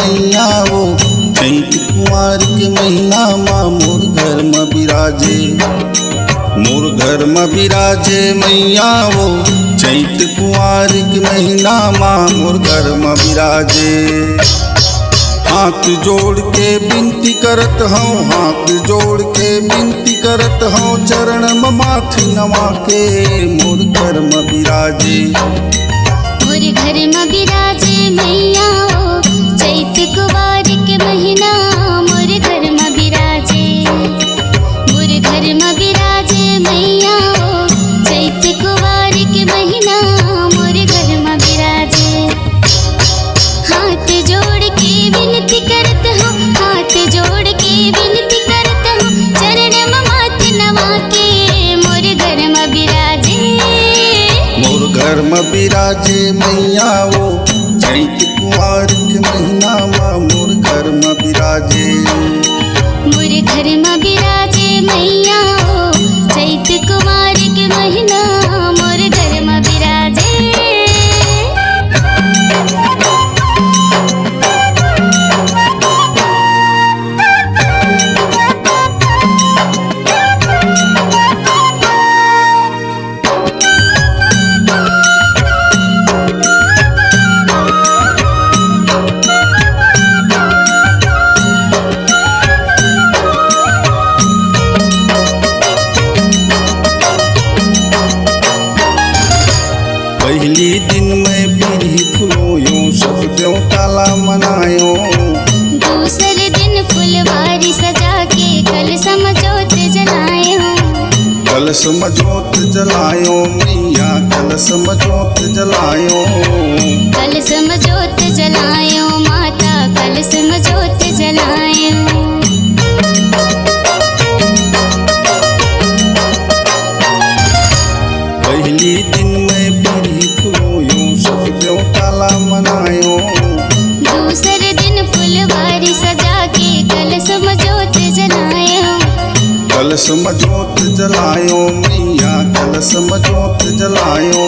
मैया वो चैत कुंवार के महीना माँ मोर घर में बिराजे। मोर घर में बिराजे मैया वो चैत कुंवार के महीना माँ मोर घर में बिराजे। हाथ जोड़ के विनती करत हूँ, हाथ जोड़ के विनती करत हूँ, चरण में माथी नवा के मोर घर में बिराजे। मोर घर में बिराजे मैया ओ चैत कुंवार के महीना मोर घर में बिराजे। मोर घर में बिराजे मैया ओ चैत कुंवार के महीना मोर घर में बिराजे। हाथ जोड़ के विनती करत हूँ, हाथ जोड़ के विनती करत हूँ, चरण में माथ नवा के मोर घर में बिराजे। मोर घर में बिराजे मैया वो चैत कुंवार के महीना माँ मोर घर में बिराजे। मोर घर में बिराजे मैया ओ चैत कुंवार के महीना मोर घर में बिराजे। पहली दिन में पीढ़ी फुलोयो सब देव ताला मनायो। दूसरे दिन फुलवारी सजा के कलश में जोत जलायो। कलश में जोत जलायो मैया कलश में जोत जलायो। कलश में जोत जलायो माता कलश में जोत जलायो। पहली दिन में पीढ़ी फुलोयो सब देव ताला मनायो। दूसरे दिन फुलवारी सजा के कलश में जोत जलायो। कलश में जोत जलायो मैया कलश में जोत जलायो।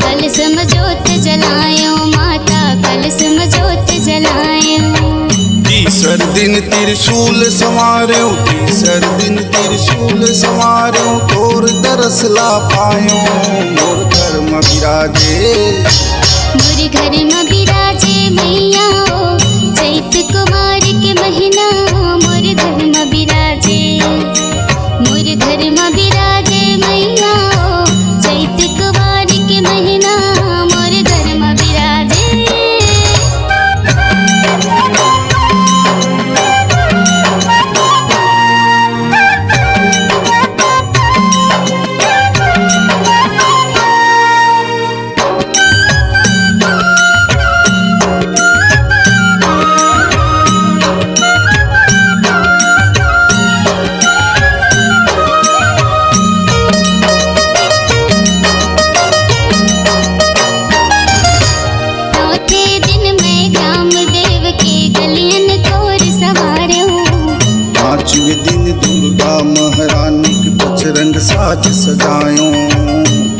कलश में जोत जलायो माता कलश में जोत जलायो। तीसर दिन त्रिशूल संवार्यो, तीसर दिन त्रिशूल संवार्यो, तोर दरस ला पायो मोर घर में बिराजे। मोर घर में बिराजे मैया ओ चैत कुंवार के महीना मोर घर में बिराजे। मोर घर में बिराजे मैया ओ चैत कुंवार के महीना मोर घर में बिराजे। चौथे दिन मैं कामदेव के गलियन तोर सवार्यो। पांचवें दिन दुर्गा महारानी के पचरंग साज सजायो।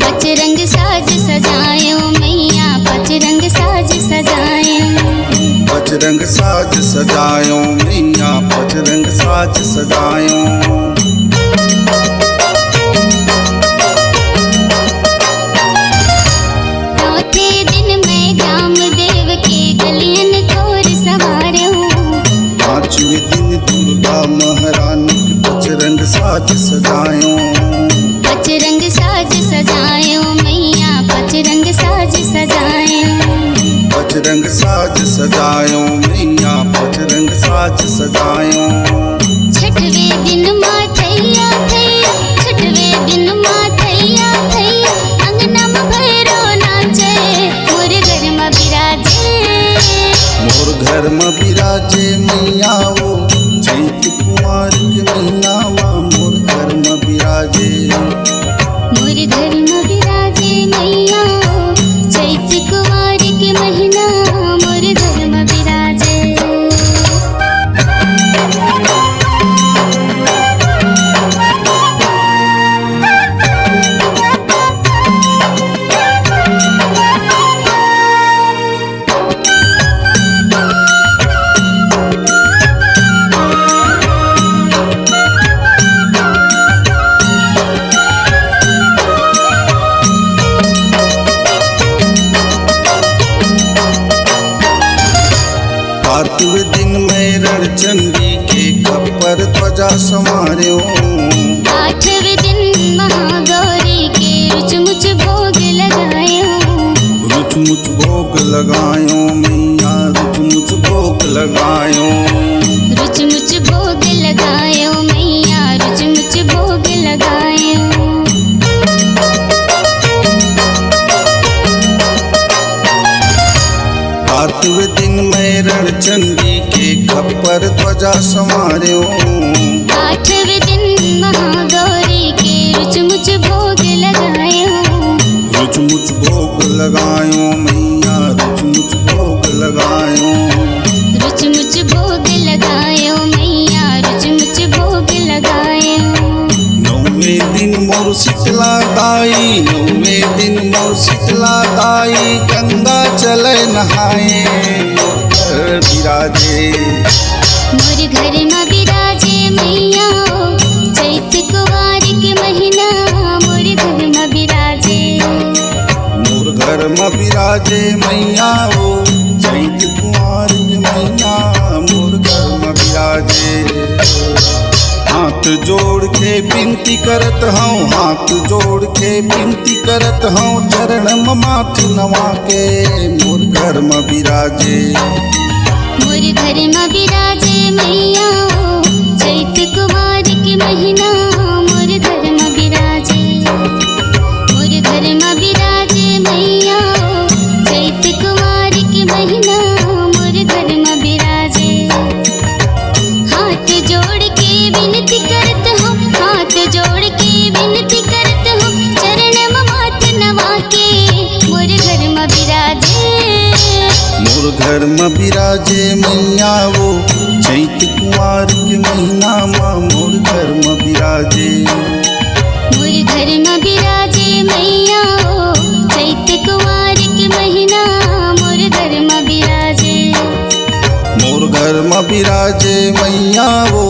पचरंग साज सजायो मैया पचरंग साज सजायो। पचरंग साज सजायो मैया पचरंग साज सजायो। चौथे दिन मैं कामदेव के गलियन तोर सवार्यो। पांचवें दिन दुर्गा महारानी के पचरंग साज सजायो। पचरंग साज सजायो मैया पचरंग साज सजायो। पचरंग साज सजायो मैया पचरंग साज सजायो। छठवें दिन माँ थैया थैया, छठवें दिन माँ थैया थैया, अंगना में भैरो नाचे मोर घर में बिराजे। मोर घर में बिराजे मैया वो चैत कुंवार के महीना माँ मोर घर में बिराजे। मोर घर में बिराजे मैया ओ चैत कुंवार के महीना मोर घर में बिराजे। आठवें दिन में रणचंडी के खप्पर ध्वजा संवार्यो। आठवें दिन महागौरी के रुचमुच भोग लगायो। रुचमुच भोग लगायो मैया रुचमुच भोग लगायो। रुचमुच भोग लगायो मैया रुचमुच भोग लगायो। आठवें दिन में रणचंडी के खप्पर ध्वजा संवार्यो। आठवें दिन महागौरी के रुचमुच भोग लगायो। रुचमुच भोग लगायो मैया रुचमुच भोग लगायो। रुचमुच भोग लगायो मैया रुचमुच भोग लगायो। नौवें दिन मोर शीतला दाई नौवें दिन मोर शीतला दाई गंगा चले नहाए मोर घर बिराजे। मोर घर में बिराजे मैया ओ चैत कुवार के महीना मोर घर में बिराजे। मोर घर में बिराजे मैया ओ चैत कुंवर के महीना मोर घर में बिराजे। हाथ जोड़ के विनती करत हूँ हाथ जोड़ के विनती करत हूँ चरण में माथ नवा के मोर घर में बिराजे। मोर घर में बिराजे मैया ओ चैत कुवार के महीना मोर घर में बिराजे। मोर घर में बिराजे मैया ओ चैत कुवार के महीना मोर घर में बिराजे। हाथ जोड़ के विनती करत हूँ हाथ जोड़ के विनती करत हूँ चरण में माथ नवा के मोर घर में बिराजे। मोर घर में बिराजे मैया वो चैत कुंवर के महीना माँ मोर घर में बिराजे। मोर घर में बिराजे मैया ओ चैत कुवार के महीना मोर घर में बिराजे। मोर घर में बिराजे मैया वो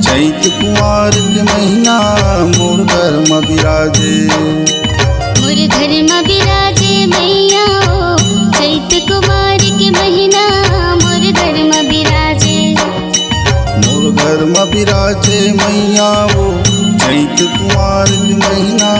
चैत कुंवर के महीना मोर घर में बिराजे। मोर घर में बिराजे मैया ओ चैत कुवार के महीना मोर घर में बिराजे। मोर घर में बिराजे मैया वो चैत कुंवर के महीना